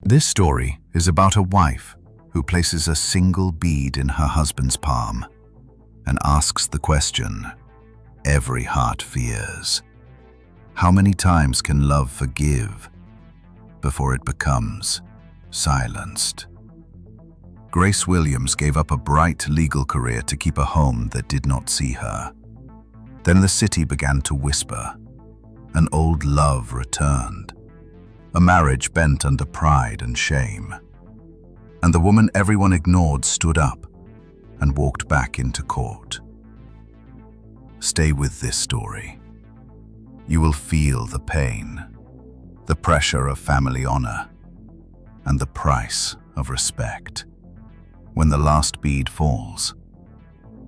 This story is about a wife who places a single bead in her husband's palm and asks the question every heart fears. How many times can love forgive before it becomes silenced? Grace Williams gave up a bright legal career to keep a home that did not see her. Then the city began to whisper. An old love returned. A marriage bent under pride and shame. And the woman everyone ignored stood up and walked back into court. Stay with this story. You will feel the pain, the pressure of family honor, and the price of respect. When the last bead falls,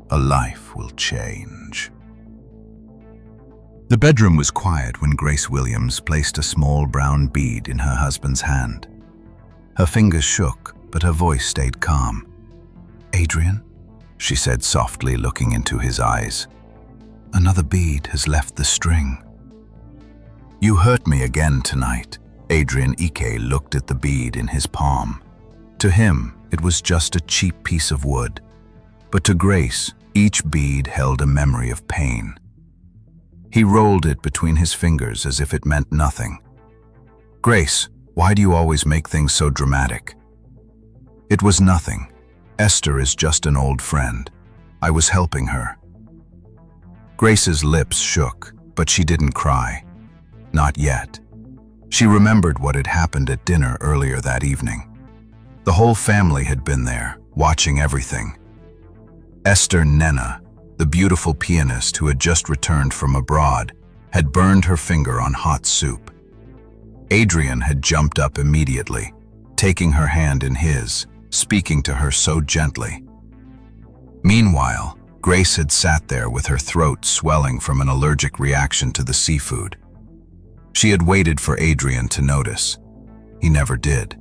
a life will change. The bedroom was quiet when Grace Williams placed a small brown bead in her husband's hand. Her fingers shook, but her voice stayed calm. "Adrian," she said softly, looking into his eyes, "another bead has left the string." "You hurt me again tonight." Adrian Ike looked at the bead in his palm. To him, it was just a cheap piece of wood, but to Grace, each bead held a memory of pain. He rolled it between his fingers as if it meant nothing. "Grace, why do you always make things so dramatic?" "It was nothing. Esther is just an old friend. I was helping her." Grace's lips shook, but she didn't cry. Not yet. She remembered what had happened at dinner earlier that evening. The whole family had been there, watching everything. Esther Nenna, the beautiful pianist who had just returned from abroad, had burned her finger on hot soup. Adrian had jumped up immediately, taking her hand in his, speaking to her so gently. Meanwhile, Grace had sat there with her throat swelling from an allergic reaction to the seafood. She had waited for Adrian to notice. He never did.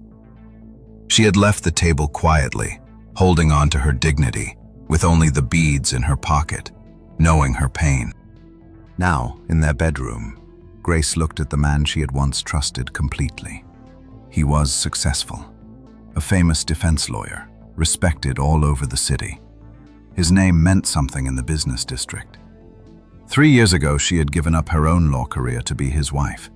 She had left the table quietly, holding on to her dignity, with only the beads in her pocket, knowing her pain. Now, in their bedroom, Grace looked at the man she had once trusted completely. He was successful, a famous defense lawyer, respected all over the city. His name meant something in the business district. 3 years ago, she had given up her own law career to be his wife.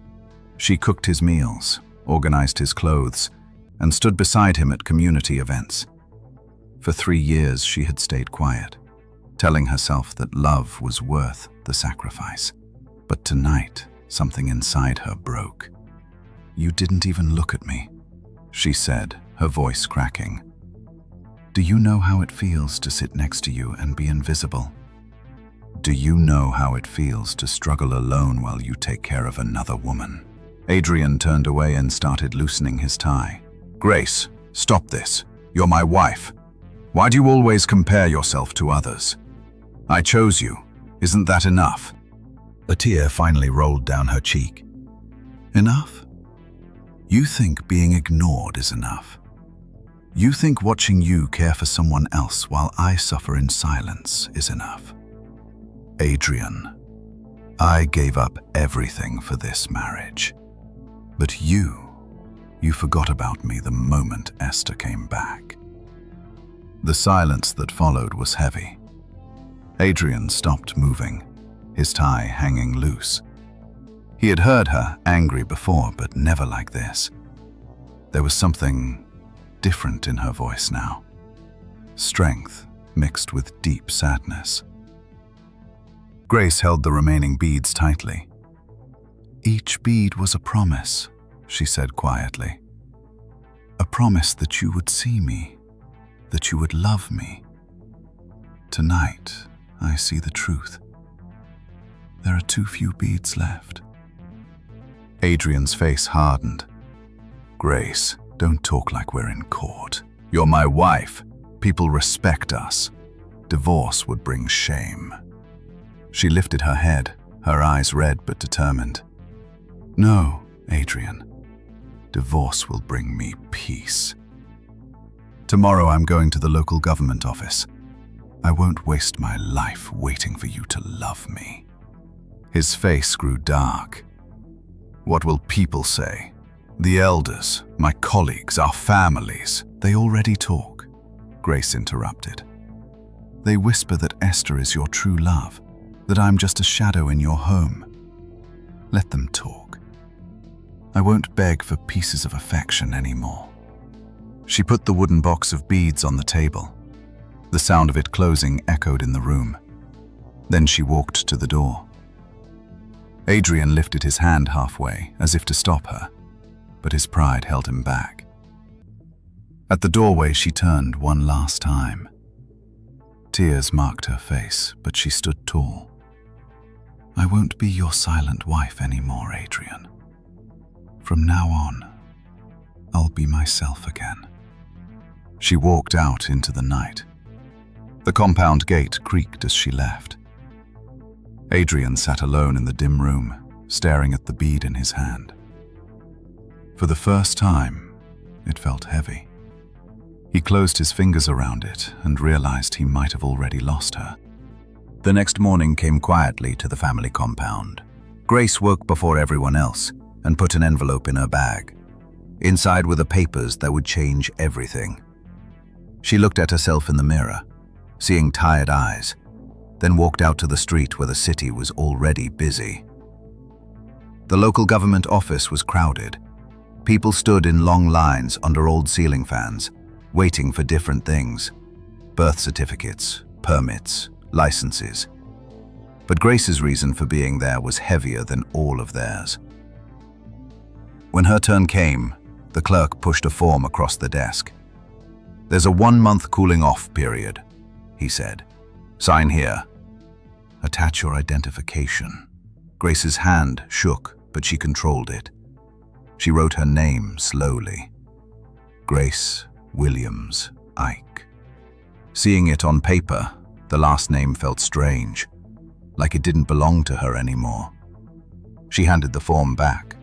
She cooked his meals, organized his clothes, and stood beside him at community events. For 3 years, she had stayed quiet, telling herself that love was worth the sacrifice. But tonight, something inside her broke. "You didn't even look at me," she said, her voice cracking. "Do you know how it feels to sit next to you and be invisible? Do you know how it feels to struggle alone while you take care of another woman?" Adrian turned away and started loosening his tie. "Grace, stop this. You're my wife. Why do you always compare yourself to others? I chose you. Isn't that enough?" A tear finally rolled down her cheek. "Enough? You think being ignored is enough? You think watching you care for someone else while I suffer in silence is enough? Adrian, I gave up everything for this marriage. But you forgot about me the moment Esther came back." The silence that followed was heavy. Adrian stopped moving, his tie hanging loose. He had heard her angry before, but never like this. There was something different in her voice now. Strength mixed with deep sadness. Grace held the remaining beads tightly. "Each bead was a promise," she said quietly. "A promise that you would see me, that you would love me. Tonight, I see the truth. There are too few beads left." Adrian's face hardened. "Grace, don't talk like we're in court. You're my wife. People respect us. Divorce would bring shame." She lifted her head, her eyes red but determined. "No, Adrian. Divorce will bring me peace. Tomorrow I'm going to the local government office. I won't waste my life waiting for you to love me." His face grew dark. "What will people say? The elders, my colleagues, our families, they already talk, Grace interrupted. They whisper that Esther is your true love, that I'm just a shadow in your home. Let them talk. I won't beg for pieces of affection anymore. She put the wooden box of beads on the table. The sound of it closing echoed in the room. Then she walked to the door. Adrian lifted his hand halfway, as if to stop her, but his pride held him back. At the doorway, she turned one last time. Tears marked her face, but she stood tall. I won't be your silent wife anymore, Adrian. From now on, I'll be myself again. She walked out into the night. The compound gate creaked as she left. Adrian sat alone in the dim room, staring at the bead in his hand. For the first time, it felt heavy. He closed his fingers around it and realized he might have already lost her. The next morning came quietly to the family compound. Grace woke before everyone else and put an envelope in her bag. Inside were the papers that would change everything. She looked at herself in the mirror, seeing tired eyes, then walked out to the street where the city was already busy. The local government office was crowded. People stood in long lines under old ceiling fans, waiting for different things: birth certificates, permits, licenses. But Grace's reason for being there was heavier than all of theirs. When her turn came, the clerk pushed a form across the desk. There's a 1-month cooling-off period, he said. Sign here. Attach your identification. Grace's hand shook, but she controlled it. She wrote her name slowly. Grace Williams Ike. Seeing it on paper, the last name felt strange, like it didn't belong to her anymore. She handed the form back.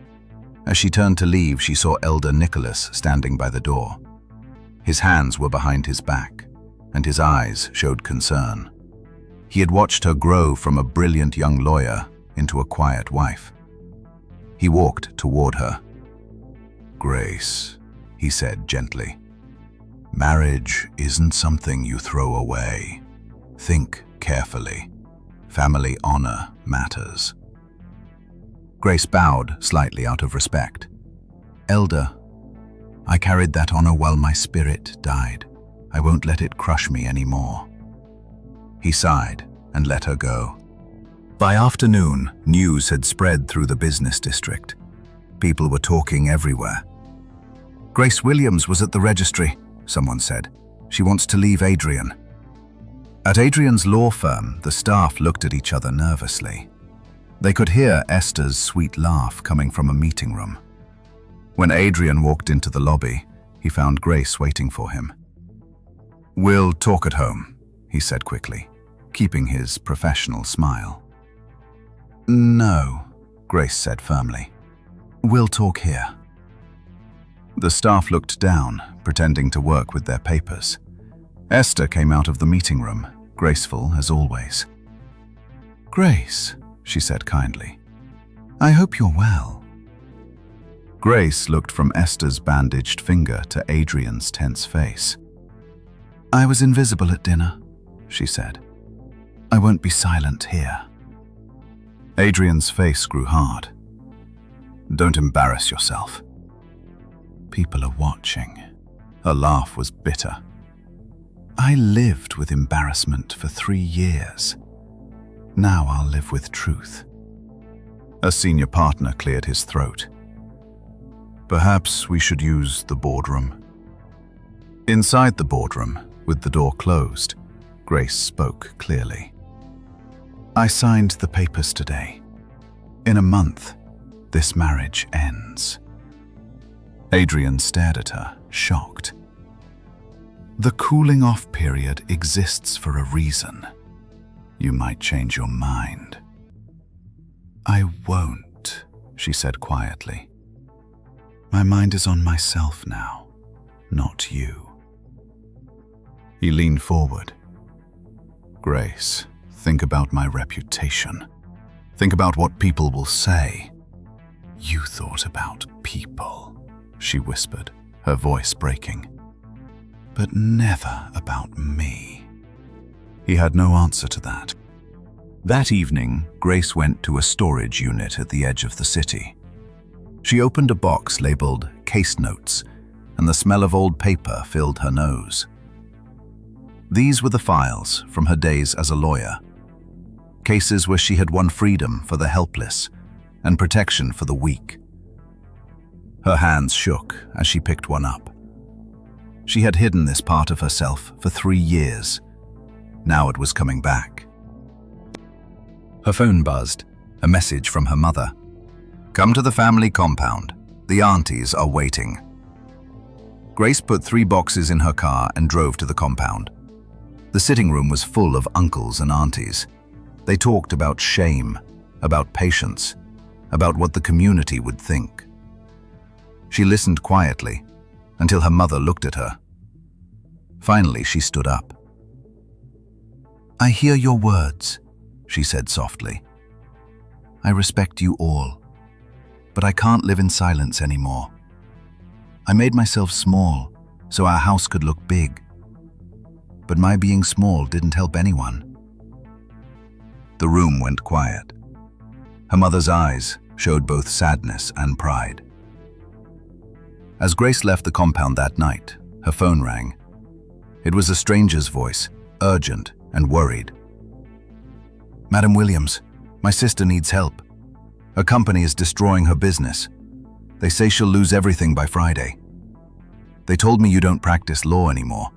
As she turned to leave, she saw Elder Nicholas standing by the door. His hands were behind his back, and his eyes showed concern. He had watched her grow from a brilliant young lawyer into a quiet wife. He walked toward her. Grace, he said gently, marriage isn't something you throw away. Think carefully. Family honor matters. Grace bowed slightly out of respect. Elder, I carried that honor while my spirit died. I won't let it crush me anymore. He sighed and let her go. By afternoon, news had spread through the business district. People were talking everywhere. Grace Williams was at the registry, someone said. She wants to leave Adrian. At Adrian's law firm, the staff looked at each other nervously. They could hear Esther's sweet laugh coming from a meeting room. When Adrian walked into the lobby, he found Grace waiting for him. We'll talk at home, he said quickly, keeping his professional smile. No, Grace said firmly. We'll talk here. The staff looked down, pretending to work with their papers. Esther came out of the meeting room, graceful as always. Grace, she said kindly, I hope you're well. Grace looked from Esther's bandaged finger to Adrian's tense face. I was invisible at dinner, she said. I won't be silent here. Adrian's face grew hard. Don't embarrass yourself. People are watching. Her laugh was bitter. I lived with embarrassment for 3 years. Now I'll live with truth. A senior partner cleared his throat. Perhaps we should use the boardroom. Inside the boardroom, with the door closed, Grace spoke clearly. I signed the papers today. In a month, this marriage ends. Adrian stared at her, shocked. The cooling off period exists for a reason. You might change your mind. I won't, she said quietly. My mind is on myself now, not you. He leaned forward. Grace, think about my reputation. Think about what people will say. You thought about people. she whispered, her voice breaking. But never about me. He had no answer to that. That evening, Grace went to a storage unit at the edge of the city. She opened a box labeled Case Notes, and the smell of old paper filled her nose. These were the files from her days as a lawyer. Cases where she had won freedom for the helpless and protection for the weak. Her hands shook as she picked one up. She had hidden this part of herself for 3 years. Now it was coming back. Her phone buzzed, a message from her mother. "Come to the family compound. The aunties are waiting." Grace put 3 boxes in her car and drove to the compound. The sitting room was full of uncles and aunties. They talked about shame, about patience, about what the community would think. She listened quietly until her mother looked at her. Finally, she stood up. "I hear your words," she said softly. "I respect you all, but I can't live in silence anymore. I made myself small so our house could look big. But my being small didn't help anyone." The room went quiet. Her mother's eyes showed both sadness and pride. As Grace left the compound that night, her phone rang. It was a stranger's voice, urgent and worried. "Madam Williams, my sister needs help. Her company is destroying her business. They say she'll lose everything by Friday. They told me you don't practice law anymore,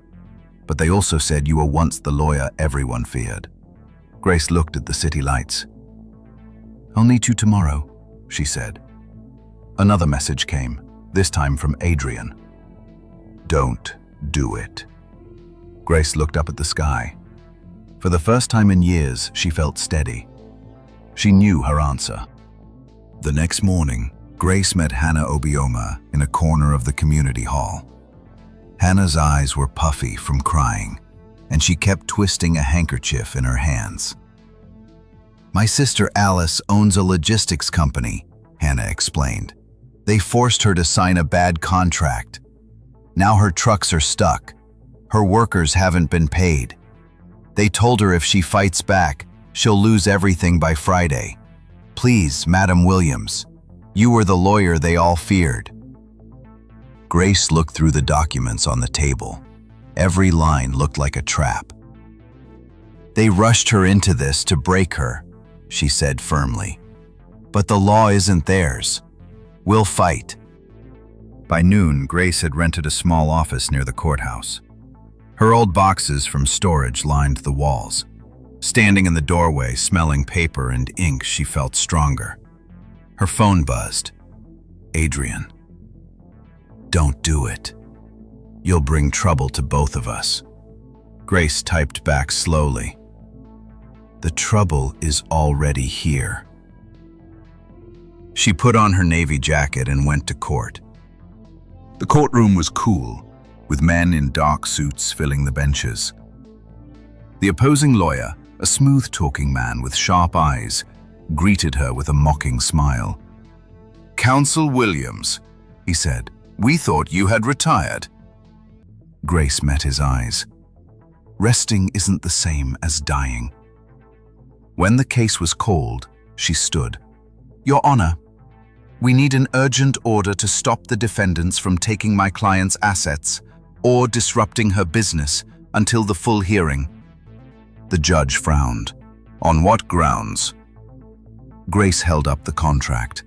but they also said you were once the lawyer everyone feared." Grace looked at the city lights. "I'll need you tomorrow," she said. Another message came, this time from Adrian. "Don't do it." Grace looked up at the sky. For the first time in years, she felt steady. She knew her answer. The next morning, Grace met Hannah Obioma in a corner of the community hall. Hannah's eyes were puffy from crying, and she kept twisting a handkerchief in her hands. "My sister Alice owns a logistics company," Hannah explained. "They forced her to sign a bad contract. Now her trucks are stuck. Her workers haven't been paid. They told her if she fights back, she'll lose everything by Friday. Please, Madam Williams, you were the lawyer they all feared." Grace looked through the documents on the table. Every line looked like a trap. "They rushed her into this to break her," she said firmly. "But the law isn't theirs. We'll fight." By noon, Grace had rented a small office near the courthouse. Her old boxes from storage lined the walls. Standing in the doorway, smelling paper and ink, she felt stronger. Her phone buzzed. "Adrian, don't do it. You'll bring trouble to both of us." Grace typed back slowly. "The trouble is already here." She put on her navy jacket and went to court. The courtroom was cool, with men in dark suits filling the benches. The opposing lawyer, a smooth-talking man with sharp eyes, greeted her with a mocking smile. "Counsel Williams," he said, "we thought you had retired." Grace met his eyes. Resting isn't the same as dying. When the case was called, she stood. "Your Honor, we need an urgent order to stop the defendants from taking my client's assets or disrupting her business until the full hearing." The judge frowned. "On what grounds?" Grace held up the contract.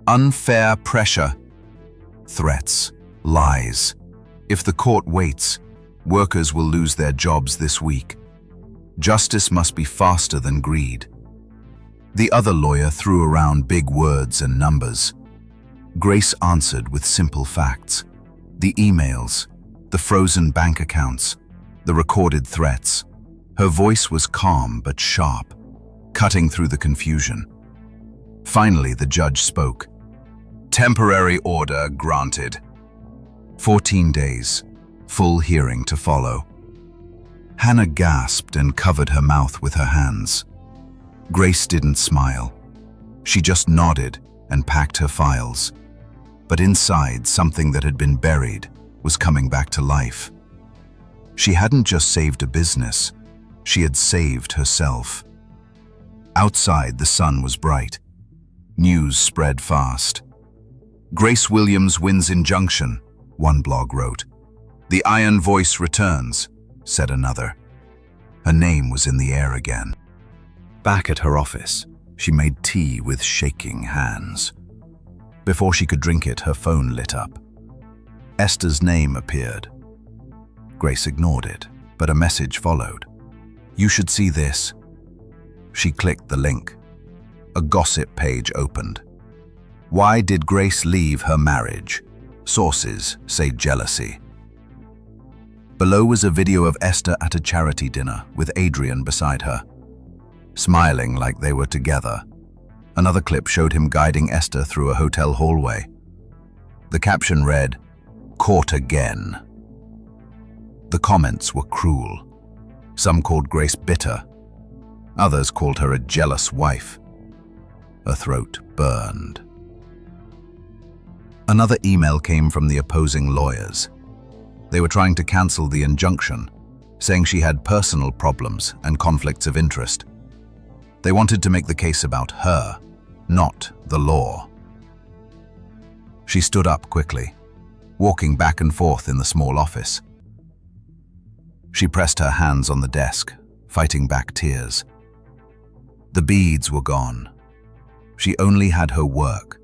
"Unfair pressure. Threats. Lies. If the court waits, workers will lose their jobs this week. Justice must be faster than greed." The other lawyer threw around big words and numbers. Grace answered with simple facts. The emails, the frozen bank accounts, the recorded threats. Her voice was calm but sharp, cutting through the confusion. Finally, the judge spoke. "Temporary order granted. 14 days, full hearing to follow." Hannah gasped and covered her mouth with her hands. Grace didn't smile. She just nodded and packed her files. But inside, something that had been buried was coming back to life. She hadn't just saved a business, she had saved herself. Outside, the sun was bright. News spread fast. "Grace Williams wins injunction," one blog wrote. "The Iron Voice returns," said another. Her name was in the air again. Back at her office, she made tea with shaking hands. Before she could drink it, her phone lit up. Esther's name appeared. Grace ignored it, but a message followed. "You should see this." She clicked the link. A gossip page opened. "Why did Grace leave her marriage? Sources say jealousy." Below was a video of Esther at a charity dinner with Adrian beside her, smiling like they were together. Another clip showed him guiding Esther through a hotel hallway. The caption read, "Caught again." The comments were cruel. Some called Grace bitter. Others called her a jealous wife. Her throat burned. Another email came from the opposing lawyers. They were trying to cancel the injunction, saying she had personal problems and conflicts of interest. They wanted to make the case about her, not the law. She stood up quickly, walking back and forth in the small office. She pressed her hands on the desk, fighting back tears. The beads were gone. She only had her work,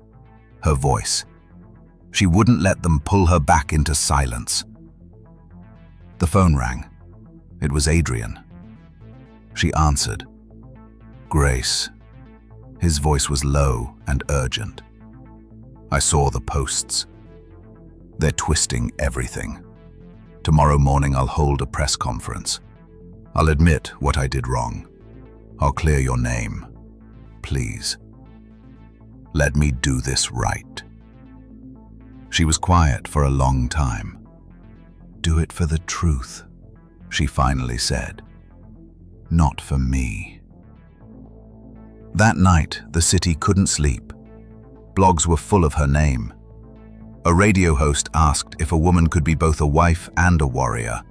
her voice. She wouldn't let them pull her back into silence. The phone rang. It was Adrian. She answered. "Grace." His voice was low and urgent. "I saw the posts. They're twisting everything. Tomorrow morning I'll hold a press conference. I'll admit what I did wrong. I'll clear your name. Please. Let me do this right." She was quiet for a long time. "Do it for the truth," she finally said. "Not for me." That night, the city couldn't sleep. Blogs were full of her name. A radio host asked if a woman could be both a wife and a warrior.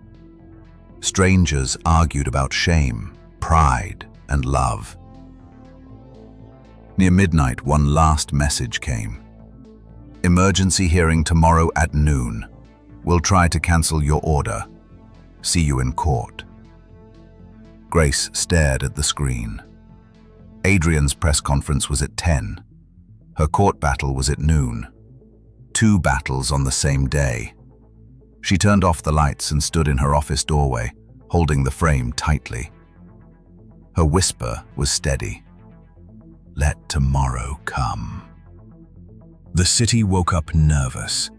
Strangers argued about shame, pride, and love. Near midnight, one last message came. "Emergency hearing tomorrow at noon. We'll try to cancel your order. See you in court." Grace stared at the screen. Adrian's press conference was at 10. Her court battle was at noon. 2 battles on the same day. She turned off the lights and stood in her office doorway, holding the frame tightly. Her whisper was steady. "Let tomorrow come." The city woke up nervous.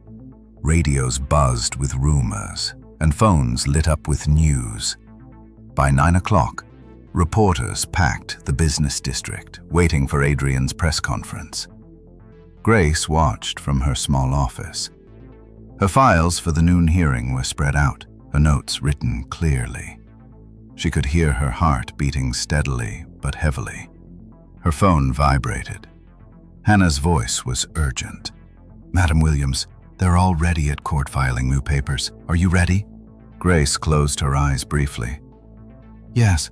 Radios buzzed with rumors, and phones lit up with news. By 9 o'clock, reporters packed the business district, waiting for Adrian's press conference. Grace watched from her small office. Her files for the noon hearing were spread out, her notes written clearly. She could hear her heart beating steadily but heavily. Her phone vibrated. Hannah's voice was urgent. "Madam Williams, they're all ready at court filing new papers. Are you ready?" Grace closed her eyes briefly. "Yes,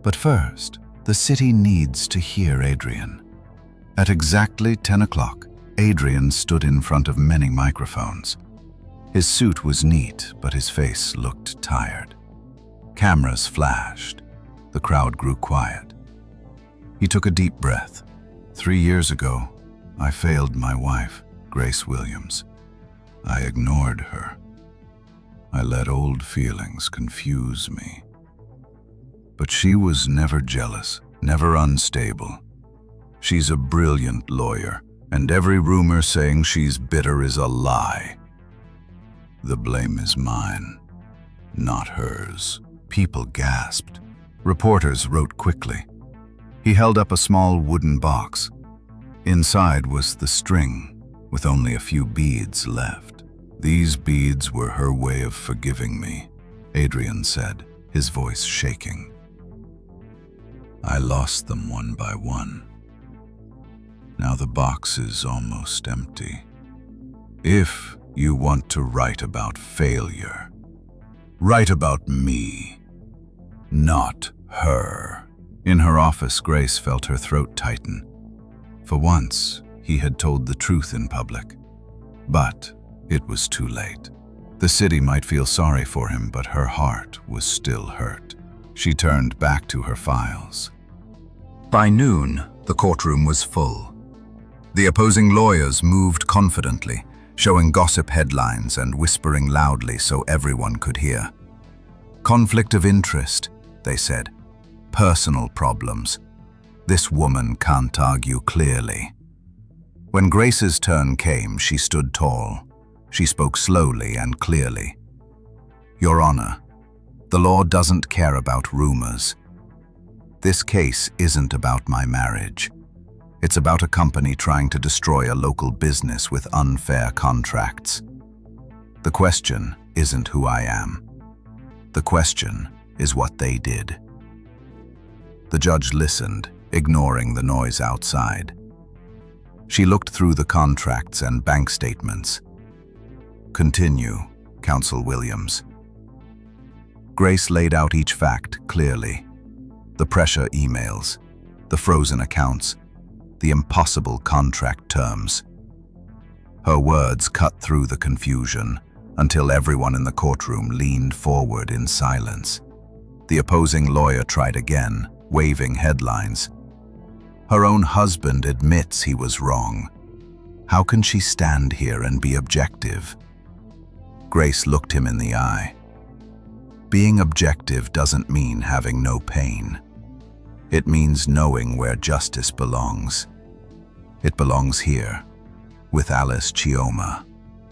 but first, the city needs to hear Adrian." At exactly 10 o'clock, Adrian stood in front of many microphones. His suit was neat, but his face looked tired. Cameras flashed. The crowd grew quiet. He took a deep breath. 3 years ago, I failed my wife, Grace Williams. I ignored her. I let old feelings confuse me. But she was never jealous, never unstable. She's a brilliant lawyer, and every rumor saying she's bitter is a lie. The blame is mine, not hers. People gasped. Reporters wrote quickly. He held up a small wooden box. Inside was the string, with only a few beads left. "These beads were her way of forgiving me," Adrian said, his voice shaking. "I lost them one by one. Now the box is almost empty." If you want to write about failure, write about me, not her. In her office, Grace felt her throat tighten. For once, he had told the truth in public. But it was too late. The city might feel sorry for him, but her heart was still hurt. She turned back to her files. By noon, the courtroom was full. The opposing lawyers moved confidently, showing gossip headlines and whispering loudly so everyone could hear. Conflict of interest, they said. Personal problems. This woman can't argue clearly. When Grace's turn came, she stood tall. She spoke slowly and clearly. Your Honor, the law doesn't care about rumors. This case isn't about my marriage. It's about a company trying to destroy a local business with unfair contracts. The question isn't who I am. The question is what they did. The judge listened, ignoring the noise outside. She looked through the contracts and bank statements. Continue, Counsel Williams. Grace laid out each fact clearly. The pressure emails, the frozen accounts, the impossible contract terms. Her words cut through the confusion until everyone in the courtroom leaned forward in silence. The opposing lawyer tried again, waving headlines. Her own husband admits he was wrong. How can she stand here and be objective? Grace looked him in the eye. Being objective doesn't mean having no pain. It means knowing where justice belongs. It belongs here, with Alice Chioma.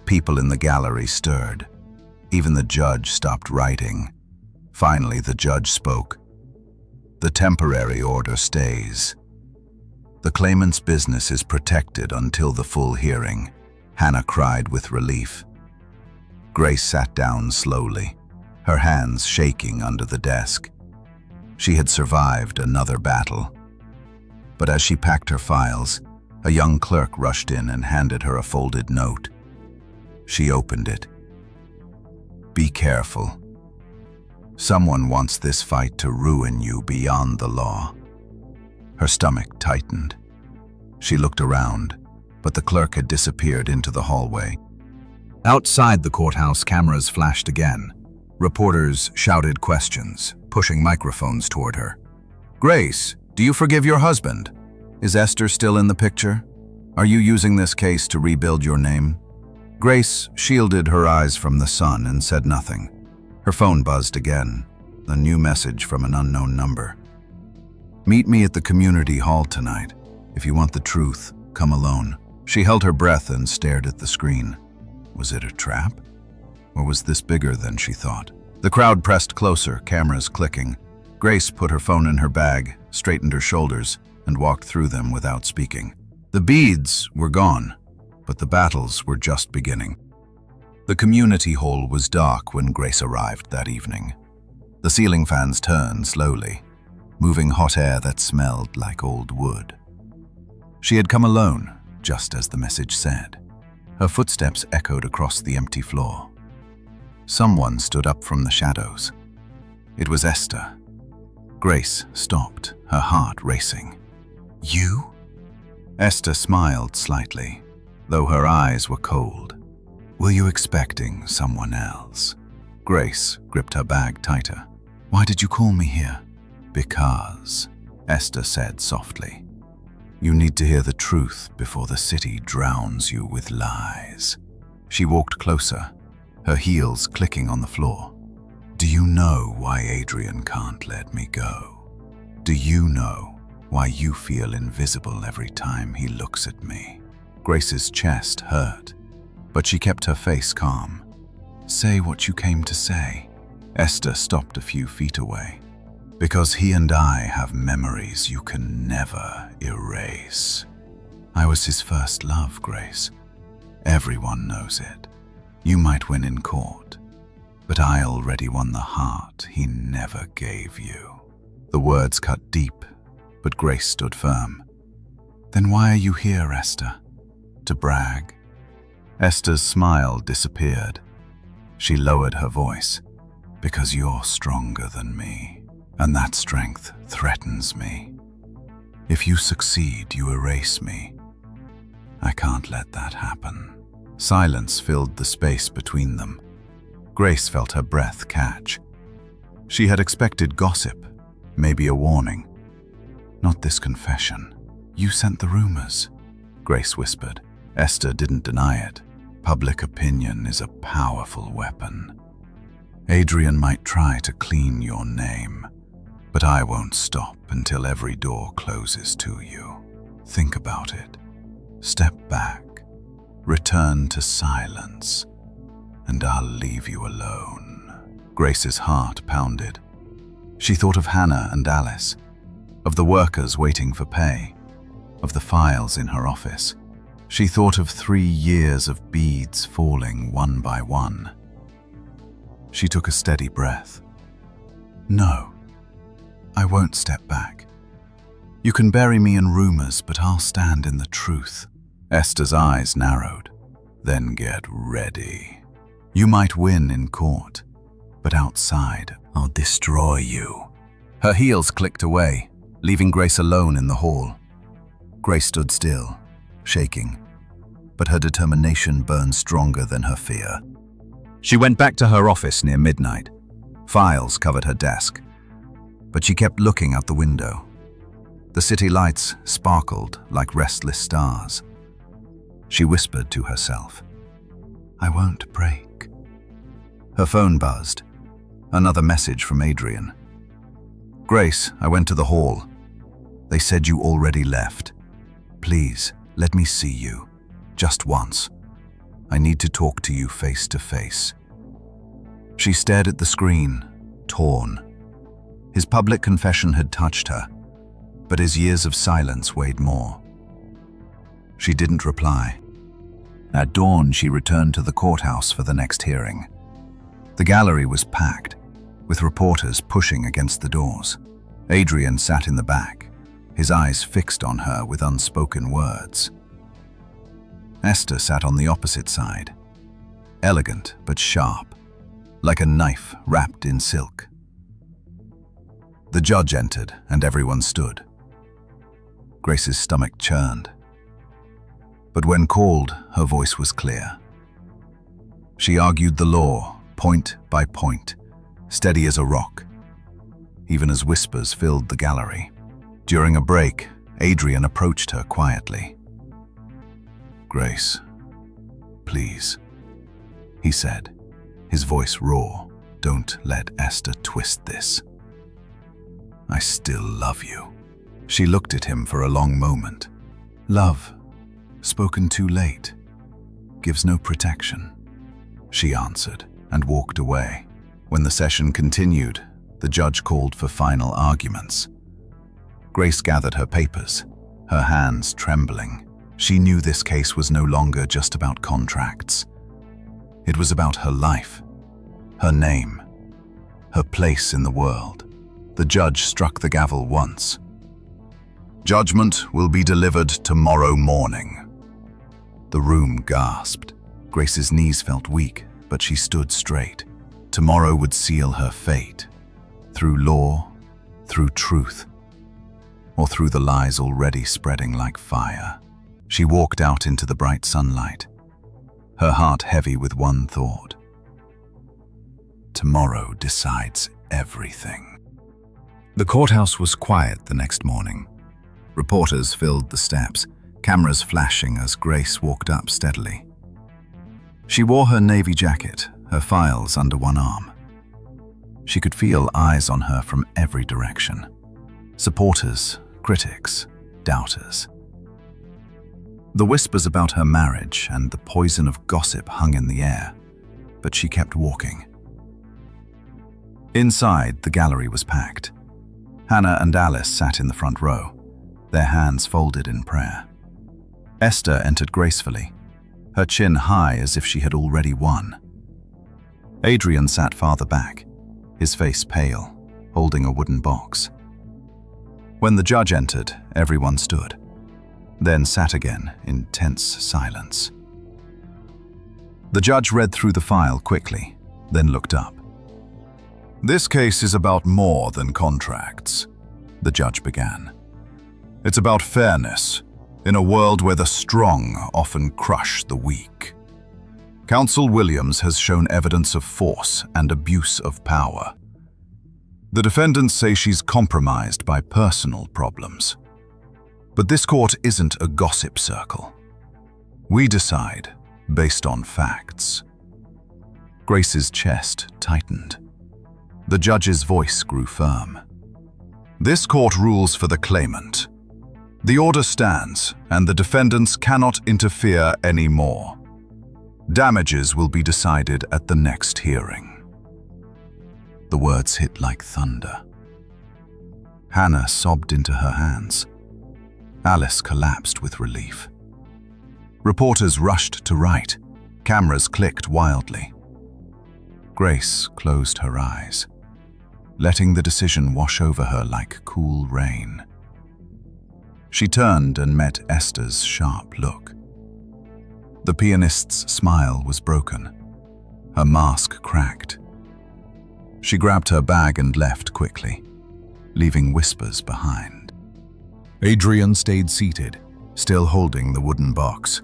People in the gallery stirred. Even the judge stopped writing. Finally, the judge spoke. The temporary order stays. The claimant's business is protected until the full hearing. Hannah cried with relief. Grace sat down slowly, her hands shaking under the desk. She had survived another battle. But as she packed her files, a young clerk rushed in and handed her a folded note. She opened it. Be careful. Someone wants this fight to ruin you beyond the law. Her stomach tightened. She looked around, but the clerk had disappeared into the hallway. Outside the courthouse, cameras flashed again. Reporters shouted questions, pushing microphones toward her. Grace, do you forgive your husband? Is Esther still in the picture? Are you using this case to rebuild your name? Grace shielded her eyes from the sun and said nothing. Her phone buzzed again, a new message from an unknown number. Meet me at the community hall tonight. If you want the truth, come alone. She held her breath and stared at the screen. Was it a trap? Or was this bigger than she thought? The crowd pressed closer, cameras clicking. Grace put her phone in her bag, straightened her shoulders, and walked through them without speaking. The beads were gone, but the battles were just beginning. The community hall was dark when Grace arrived that evening. The ceiling fans turned slowly, moving hot air that smelled like old wood. She had come alone, just as the message said. Her footsteps echoed across the empty floor. Someone stood up from the shadows. It was Esther. Grace stopped, her heart racing. You? Esther smiled slightly, though her eyes were cold. Were you expecting someone else? Grace gripped her bag tighter. Why did you call me here? Because, Esther said softly. You need to hear the truth before the city drowns you with lies. She walked closer, her heels clicking on the floor. Do you know why Adrian can't let me go? Do you know why you feel invisible every time he looks at me? Grace's chest hurt, but she kept her face calm. Say what you came to say. Esther stopped a few feet away. Because he and I have memories you can never erase. I was his first love, Grace. Everyone knows it. You might win in court, but I already won the heart he never gave you. The words cut deep, but Grace stood firm. Then why are you here, Esther? To brag? Esther's smile disappeared. She lowered her voice. Because you're stronger than me, and that strength threatens me. If you succeed, you erase me. I can't let that happen. Silence filled the space between them. Grace felt her breath catch. She had expected gossip, maybe a warning. Not this confession. You sent the rumors, Grace whispered. Esther didn't deny it. Public opinion is a powerful weapon. Adrian might try to clean your name, but I won't stop until every door closes to you. Think about it. Step back. Return to silence, and I'll leave you alone. Grace's heart pounded. She thought of Hannah and Alice, of the workers waiting for pay, of the files in her office. She thought of 3 years of beads falling one by one. She took a steady breath. No, I won't step back. You can bury me in rumors, but I'll stand in the truth. Esther's eyes narrowed. Then get ready. You might win in court, but outside, I'll destroy you. Her heels clicked away, leaving Grace alone in the hall. Grace stood still, shaking, but her determination burned stronger than her fear. She went back to her office near midnight. Files covered her desk, but she kept looking out the window. The city lights sparkled like restless stars. She whispered to herself, I won't break. Her phone buzzed. Another message from Adrian. Grace, I went to the hall. They said you already left. Please, let me see you. Just once. I need to talk to you face to face. She stared at the screen, torn. His public confession had touched her, but his years of silence weighed more. She didn't reply. At dawn, she returned to the courthouse for the next hearing. The gallery was packed, with reporters pushing against the doors. Adrian sat in the back, his eyes fixed on her with unspoken words. Esther sat on the opposite side, elegant but sharp, like a knife wrapped in silk. The judge entered, and everyone stood. Grace's stomach churned. But when called, her voice was clear. She argued the law, point by point, steady as a rock, even as whispers filled the gallery. During a break, Adrian approached her quietly. Grace, please, he said, his voice raw. Don't let Esther twist this. I still love you. She looked at him for a long moment. Love, spoken too late, gives no protection, she answered and walked away. When the session continued, the judge called for final arguments. Grace gathered her papers, her hands trembling. She knew this case was no longer just about contracts. It was about her life, her name, her place in the world. The judge struck the gavel once. Judgment will be delivered tomorrow morning. The room gasped. Grace's knees felt weak, but she stood straight. Tomorrow would seal her fate, through law, through truth, or through the lies already spreading like fire. She walked out into the bright sunlight, her heart heavy with one thought. Tomorrow decides everything. The courthouse was quiet the next morning. Reporters filled the steps, cameras flashing as Grace walked up steadily. She wore her navy jacket, her files under one arm. She could feel eyes on her from every direction. Supporters, critics, doubters. The whispers about her marriage and the poison of gossip hung in the air, but she kept walking. Inside, the gallery was packed. Hannah and Alice sat in the front row, their hands folded in prayer. Esther entered gracefully, her chin high as if she had already won. Adrian sat farther back, his face pale, holding a wooden box. When the judge entered, everyone stood, then sat again in tense silence. The judge read through the file quickly, then looked up. "This case is about more than contracts," the judge began. "It's about fairness in a world where the strong often crush the weak. Counsel Williams has shown evidence of force and abuse of power. The defendants say she's compromised by personal problems. But this court isn't a gossip circle. We decide based on facts." Grace's chest tightened. The judge's voice grew firm. "This court rules for the claimant. The order stands, and the defendants cannot interfere anymore. Damages will be decided at the next hearing." The words hit like thunder. Hannah sobbed into her hands. Alice collapsed with relief. Reporters rushed to write. Cameras clicked wildly. Grace closed her eyes, letting the decision wash over her like cool rain. She turned and met Esther's sharp look. The pianist's smile was broken. Her mask cracked. She grabbed her bag and left quickly, leaving whispers behind. Adrian stayed seated, still holding the wooden box.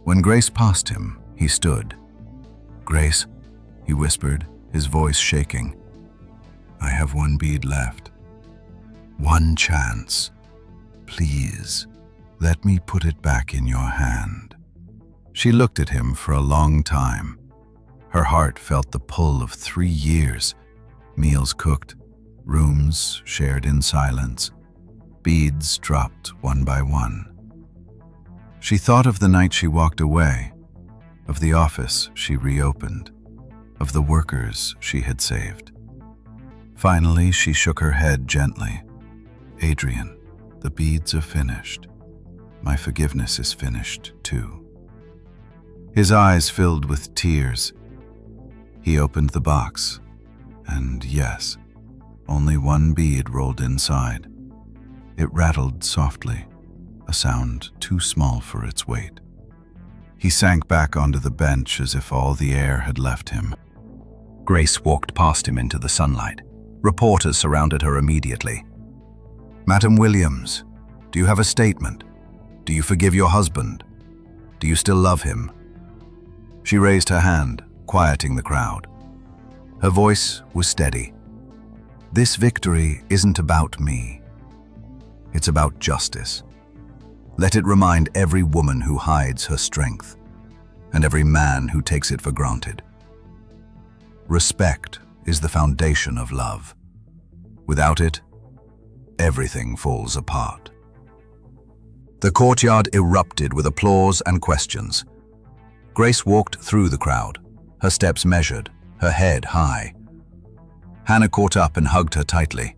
When Grace passed him, he stood. "Grace," he whispered, his voice shaking. "I have one bead left. One chance. Please, let me put it back in your hand." She looked at him for a long time. Her heart felt the pull of 3 years. Meals cooked, rooms shared in silence, beads dropped one by one. She thought of the night she walked away, of the office she reopened, of the workers she had saved. Finally, she shook her head gently. "Adrian, the beads are finished. My forgiveness is finished, too." His eyes filled with tears. He opened the box, and yes, only one bead rolled inside. It rattled softly, a sound too small for its weight. He sank back onto the bench as if all the air had left him. Grace walked past him into the sunlight. Reporters surrounded her immediately. "Madam Williams, do you have a statement? Do you forgive your husband? Do you still love him?" She raised her hand, quieting the crowd. Her voice was steady. "This victory isn't about me. It's about justice. Let it remind every woman who hides her strength, and every man who takes it for granted. Respect is the foundation of love. Without it, everything falls apart." The courtyard erupted with applause and questions. Grace walked through the crowd, her steps measured, her head high. Hannah caught up and hugged her tightly.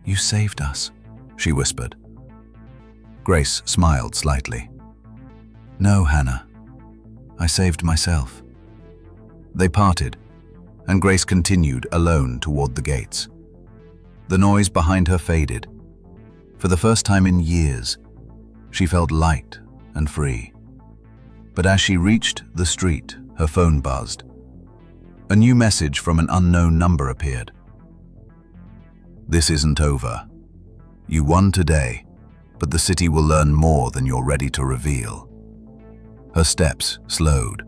"You saved us," she whispered. Grace smiled slightly. "No, Hannah. I saved myself." They parted, and Grace continued alone toward the gates. The noise behind her faded. For the first time in years, she felt light and free. But as she reached the street, her phone buzzed. A new message from an unknown number appeared. "This isn't over. You won today, but the city will learn more than you're ready to reveal." Her steps slowed.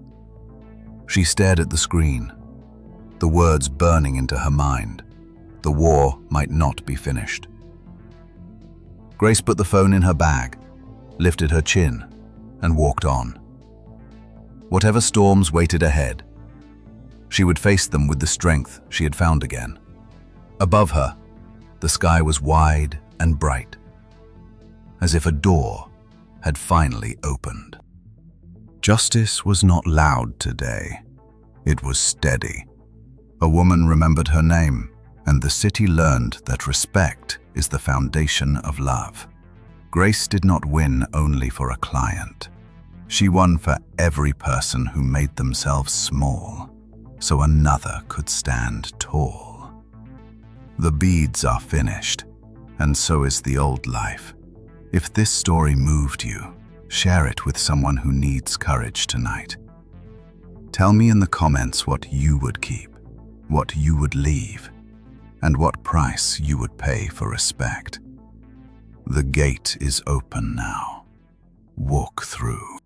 She stared at the screen, the words burning into her mind. The war might not be finished. Grace put the phone in her bag, lifted her chin, and walked on. Whatever storms waited ahead, she would face them with the strength she had found again. Above her, the sky was wide and bright, as if a door had finally opened. Justice was not loud today. It was steady. A woman remembered her name, and the city learned that respect is the foundation of love. Grace did not win only for a client. She won for every person who made themselves small, so another could stand tall. The beads are finished, and so is the old life. If this story moved you, share it with someone who needs courage tonight. Tell me in the comments what you would keep, what you would leave, and what price you would pay for respect. The gate is open now. Walk through.